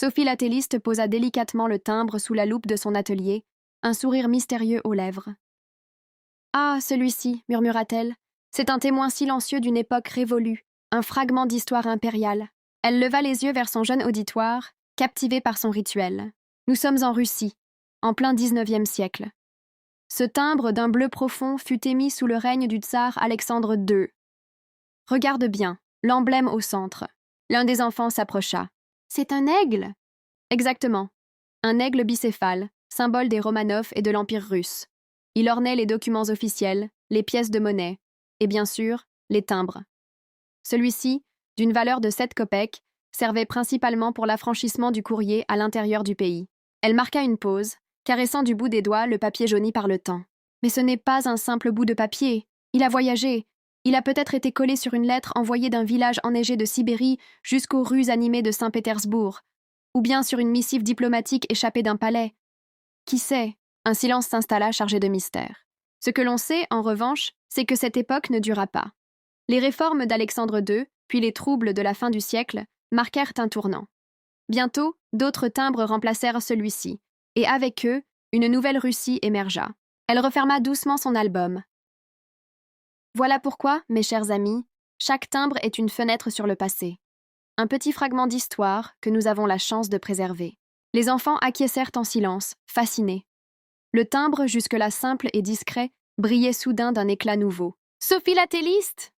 Sophie l'atelliste posa délicatement le timbre sous la loupe de son atelier, un sourire mystérieux aux lèvres. « Ah, celui-ci, murmura-t-elle, c'est un témoin silencieux d'une époque révolue, un fragment d'histoire impériale. » Elle leva les yeux vers son jeune auditoire, captivé par son rituel. « Nous sommes en Russie, en plein 19e siècle. Ce timbre d'un bleu profond fut émis sous le règne du tsar Alexandre II. Regarde bien, l'emblème au centre. » L'un des enfants s'approcha. « C'est un aigle !» Exactement. Un aigle bicéphale, symbole des Romanov et de l'Empire russe. Il ornait les documents officiels, les pièces de monnaie, et bien sûr, les timbres. Celui-ci, d'une valeur de 7 kopecks, servait principalement pour l'affranchissement du courrier à l'intérieur du pays. Elle marqua une pause, caressant du bout des doigts le papier jauni par le temps. Mais ce n'est pas un simple bout de papier. Il a voyagé. Il a peut-être été collé sur une lettre envoyée d'un village enneigé de Sibérie jusqu'aux rues animées de Saint-Pétersbourg, ou bien sur une missive diplomatique échappée d'un palais. Qui sait? Un silence s'installa chargé de mystère. Ce que l'on sait, en revanche, c'est que cette époque ne dura pas. Les réformes d'Alexandre II, puis les troubles de la fin du siècle, marquèrent un tournant. Bientôt, d'autres timbres remplacèrent celui-ci, et avec eux, une nouvelle Russie émergea. Elle referma doucement son album. Voilà pourquoi, mes chers amis, chaque timbre est une fenêtre sur le passé. Un petit fragment d'histoire que nous avons la chance de préserver. Les enfants acquiescèrent en silence, fascinés. Le timbre, jusque-là simple et discret, brillait soudain d'un éclat nouveau. « Sophie l'atelliste »